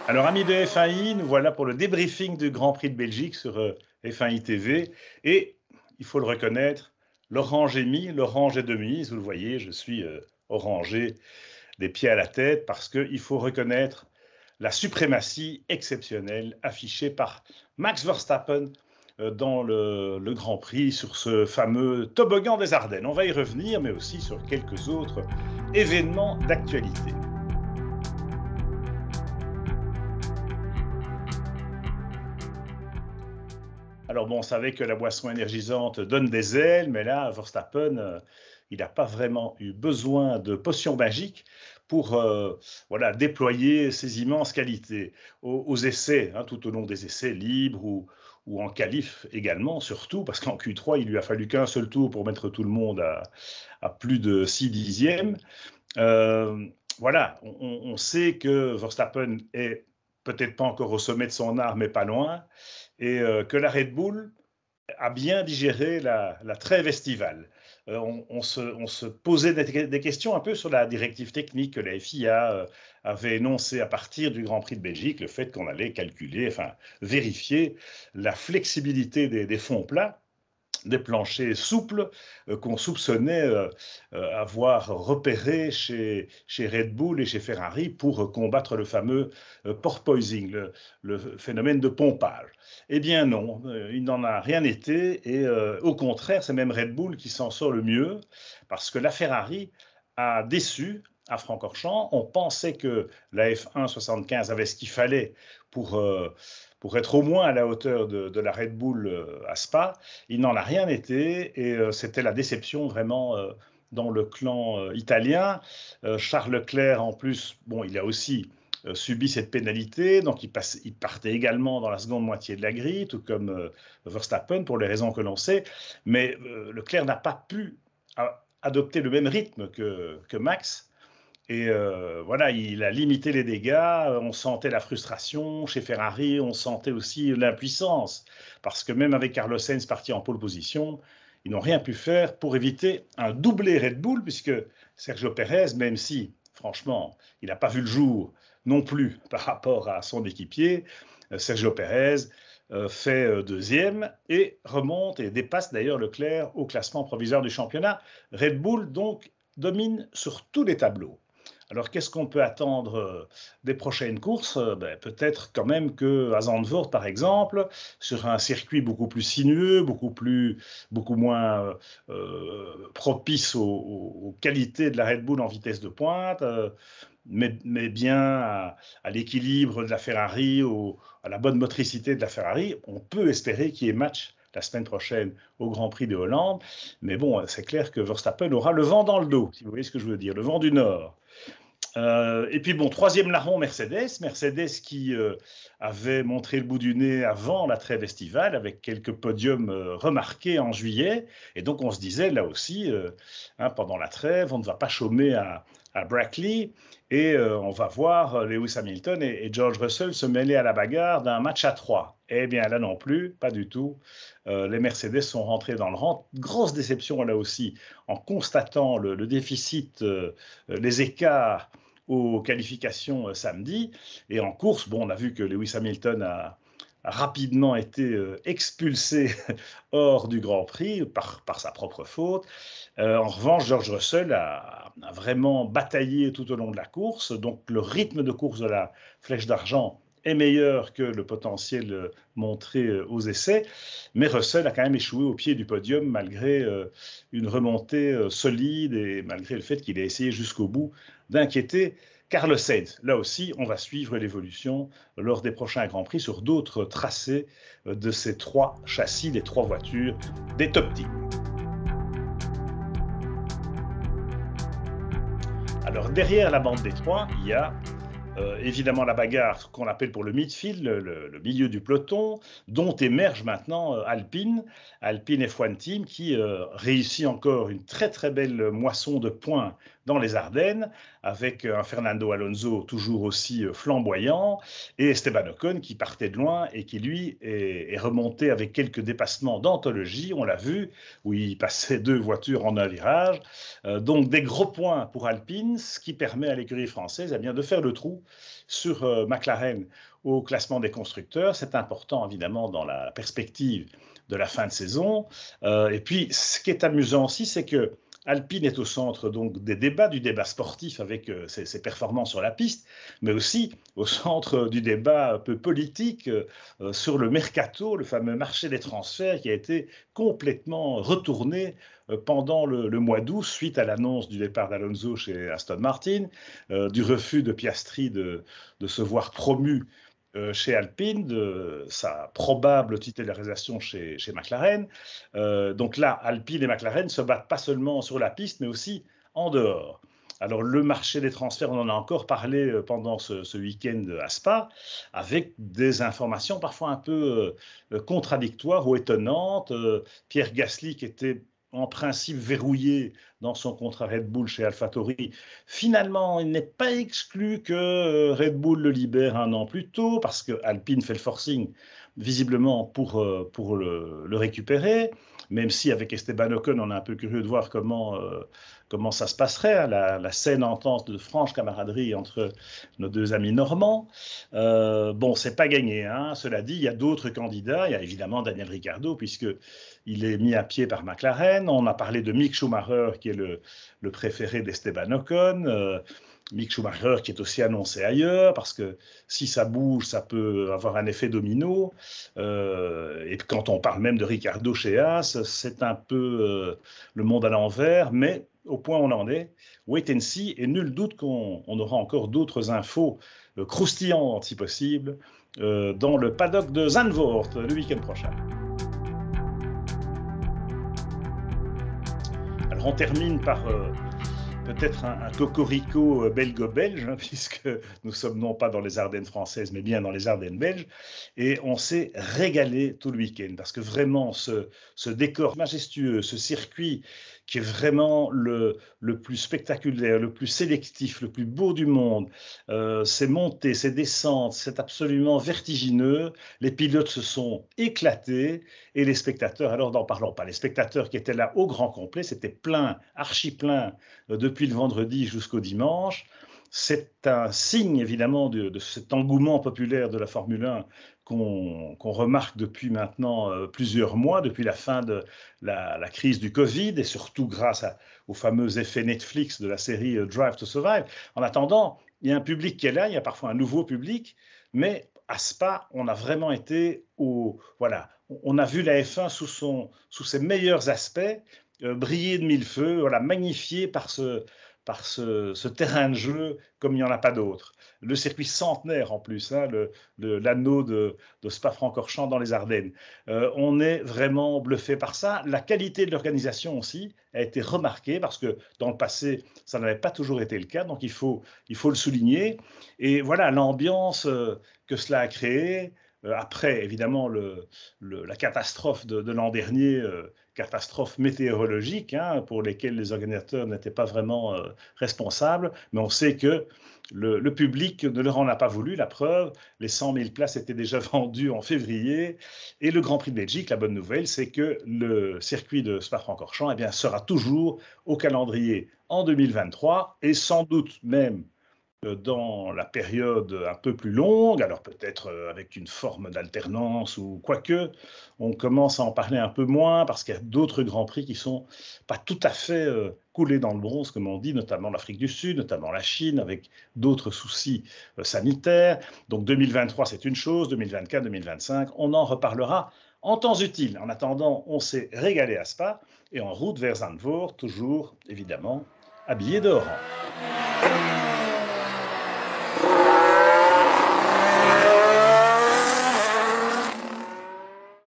Alors, amis de F1i, nous voilà pour le débriefing du Grand Prix de Belgique sur F1i TV. Et il faut le reconnaître, l'orange est mis, l'orange est de mise. Vous le voyez, je suis orangé des pieds à la tête parce qu'il faut reconnaître la suprématie exceptionnelle affichée par Max Verstappen dans le Grand Prix sur ce fameux toboggan des Ardennes. On va y revenir, mais aussi sur quelques autres événements d'actualité. Alors bon, on savait que la boisson énergisante donne des ailes, mais là, Verstappen, il n'a pas vraiment eu besoin de potions magiques pour voilà, déployer ses immenses qualités aux essais, hein, tout au long des essais libres ou en qualif également, surtout, parce qu'en Q3, il lui a fallu qu'un seul tour pour mettre tout le monde à plus de 6 dixièmes. Voilà, on sait que Verstappen est peut-être pas encore au sommet de son art, mais pas loin, et que la Red Bull a bien digéré la trêve estivale. On se posait des questions un peu sur la directive technique que la FIA avait énoncée à partir du Grand Prix de Belgique, le fait qu'on allait calculer, enfin vérifier la flexibilité des fonds plats, des planchers souples qu'on soupçonnait avoir repérés chez Red Bull et chez Ferrari pour combattre le fameux porpoising, le phénomène de pompage. Eh bien non, il n'en a rien été et au contraire, c'est même Red Bull qui s'en sort le mieux parce que la Ferrari a déçu à Francorchamps. On pensait que la F1 75 avait ce qu'il fallait pour être au moins à la hauteur de la Red Bull à Spa. Il n'en a rien été et c'était la déception vraiment dans le clan italien. Charles Leclerc, en plus, bon, il a aussi subi cette pénalité, donc il partait également dans la seconde moitié de la grille, tout comme Verstappen, pour les raisons que l'on sait, mais Leclerc n'a pas pu adopter le même rythme que Max. Et voilà, il a limité les dégâts, on sentait la frustration chez Ferrari, on sentait aussi l'impuissance, parce que même avec Carlos Sainz parti en pole position, ils n'ont rien pu faire pour éviter un doublé Red Bull, puisque Sergio Pérez, même si, franchement, il n'a pas vu le jour non plus par rapport à son équipier, Sergio Pérez fait deuxième et remonte et dépasse d'ailleurs Leclerc au classement provisoire du championnat. Red Bull, donc, domine sur tous les tableaux. Alors, qu'est-ce qu'on peut attendre des prochaines courses? Peut-être quand même qu'à Zandvoort, par exemple, sur un circuit beaucoup plus sinueux, beaucoup moins propice aux qualités de la Red Bull en vitesse de pointe, mais bien à l'équilibre de la Ferrari, à la bonne motricité de la Ferrari, on peut espérer qu'il y ait match la semaine prochaine au Grand Prix de Hollande. Mais bon, c'est clair que Verstappen aura le vent dans le dos, si vous voyez ce que je veux dire, le vent du Nord. Et puis bon, troisième larron, Mercedes qui avait montré le bout du nez avant la trêve estivale avec quelques podiums remarqués en juillet. Et donc on se disait là aussi, pendant la trêve, on ne va pas chômer à Brackley et on va voir Lewis Hamilton et George Russell se mêler à la bagarre d'un match à 3. Eh bien là non plus, pas du tout. Les Mercedes sont rentrés dans le rang. Grosse déception là aussi en constatant le déficit, les écarts aux qualifications samedi. Et en course, bon, on a vu que Lewis Hamilton a rapidement été expulsé hors du Grand Prix par sa propre faute. En revanche, George Russell a vraiment bataillé tout au long de la course. Donc le rythme de course de la Flèche d'Argent est meilleur que le potentiel montré aux essais, mais Russell a quand même échoué au pied du podium malgré une remontée solide et malgré le fait qu'il ait essayé jusqu'au bout d'inquiéter Carlos Sainz. Là aussi, on va suivre l'évolution lors des prochains Grands Prix sur d'autres tracés de ces trois châssis, des trois voitures des top teams. Alors derrière la bande des trois, il y a évidemment la bagarre qu'on appelle pour le midfield, le milieu du peloton, dont émerge maintenant Alpine F1 Team, qui réussit encore une très très belle moisson de points dans les Ardennes, avec un Fernando Alonso toujours aussi flamboyant, et Esteban Ocon qui partait de loin et qui lui est remonté avec quelques dépassements d'anthologie, on l'a vu, où il passait deux voitures en un virage. Donc des gros points pour Alpine, ce qui permet à l'écurie française de faire le trou sur McLaren au classement des constructeurs. C'est important, évidemment, dans la perspective de la fin de saison. Et puis, ce qui est amusant aussi, c'est que Alpine est au centre donc des débats, du débat sportif avec ses performances sur la piste, mais aussi au centre du débat un peu politique sur le mercato, le fameux marché des transferts qui a été complètement retourné pendant le mois d'août suite à l'annonce du départ d'Alonso chez Aston Martin, du refus de Piastri de se voir promu chez Alpine, de sa probable titularisation chez McLaren. Donc là, Alpine et McLaren ne se battent pas seulement sur la piste, mais aussi en dehors. Alors le marché des transferts, on en a encore parlé pendant ce week-end à Spa, avec des informations parfois un peu contradictoires ou étonnantes. Pierre Gasly, qui était en principe verrouillé dans son contrat Red Bull chez AlphaTauri. Finalement, il n'est pas exclu que Red Bull le libère un an plus tôt, parce que Alpine fait le forcing visiblement pour le récupérer, même si avec Esteban Ocon, on est un peu curieux de voir comment ça se passerait, hein, la saine entente de franche camaraderie entre nos deux amis normands. Bon, c'est pas gagné, hein. Cela dit, il y a d'autres candidats. Il y a évidemment Daniel Ricciardo, puisqu'il est mis à pied par McLaren. On a parlé de Mick Schumacher, qui est le préféré d'Esteban Ocon. Mick Schumacher qui est aussi annoncé ailleurs, parce que si ça bouge, ça peut avoir un effet domino. Et quand on parle même de Ricciardo chez Haas, c'est un peu le monde à l'envers, mais au point où on en est, wait and see, et nul doute qu'on aura encore d'autres infos croustillantes, si possible, dans le paddock de Zandvoort le week-end prochain. Alors on termine par peut-être un cocorico belgo-belge, hein, puisque nous sommes non pas dans les Ardennes françaises, mais bien dans les Ardennes belges. Et on s'est régalé tout le week-end, parce que vraiment, ce décor majestueux, ce circuit qui est vraiment le plus spectaculaire, le plus sélectif, le plus beau du monde, ces montées, ces descentes, c'est absolument vertigineux. Les pilotes se sont éclatés, et les spectateurs, alors n'en parlons pas, les spectateurs qui étaient là au grand complet, c'était plein, archi plein, depuis le vendredi jusqu'au dimanche. C'est un signe évidemment de cet engouement populaire de la Formule 1 qu'on remarque depuis maintenant plusieurs mois, depuis la fin de la crise du Covid, et surtout grâce au fameux effet Netflix de la série Drive to Survive. En attendant, il y a un public qui est là, il y a parfois un nouveau public, mais à Spa, on a vraiment été voilà, on a vu la F1 sous ses meilleurs aspects, briller de mille feux, voilà, magnifié par ce terrain de jeu comme il n'y en a pas d'autre. Le circuit centenaire en plus, hein, l'anneau de Spa-Francorchamps dans les Ardennes. On est vraiment bluffé par ça. La qualité de l'organisation aussi a été remarquée, parce que dans le passé, ça n'avait pas toujours été le cas, donc il faut le souligner. Et voilà l'ambiance que cela a créée. Après, évidemment, la catastrophe de l'an dernier, catastrophe météorologique, hein, pour lesquelles les organisateurs n'étaient pas vraiment responsables, mais on sait que le public ne leur en a pas voulu. La preuve, les 100 000 places étaient déjà vendues en février, et le Grand Prix de Belgique, la bonne nouvelle, c'est que le circuit de Spa-Francorchamps sera toujours au calendrier en 2023, et sans doute même dans la période un peu plus longue, alors peut-être avec une forme d'alternance ou quoique, on commence à en parler un peu moins, parce qu'il y a d'autres grands prix qui sont pas tout à fait coulés dans le bronze, comme on dit, notamment l'Afrique du Sud, notamment la Chine, avec d'autres soucis sanitaires. Donc 2023, c'est une chose, 2024, 2025, on en reparlera en temps utile. En attendant, on s'est régalé à Spa, et en route vers Zandvoort, toujours évidemment habillé d'orange.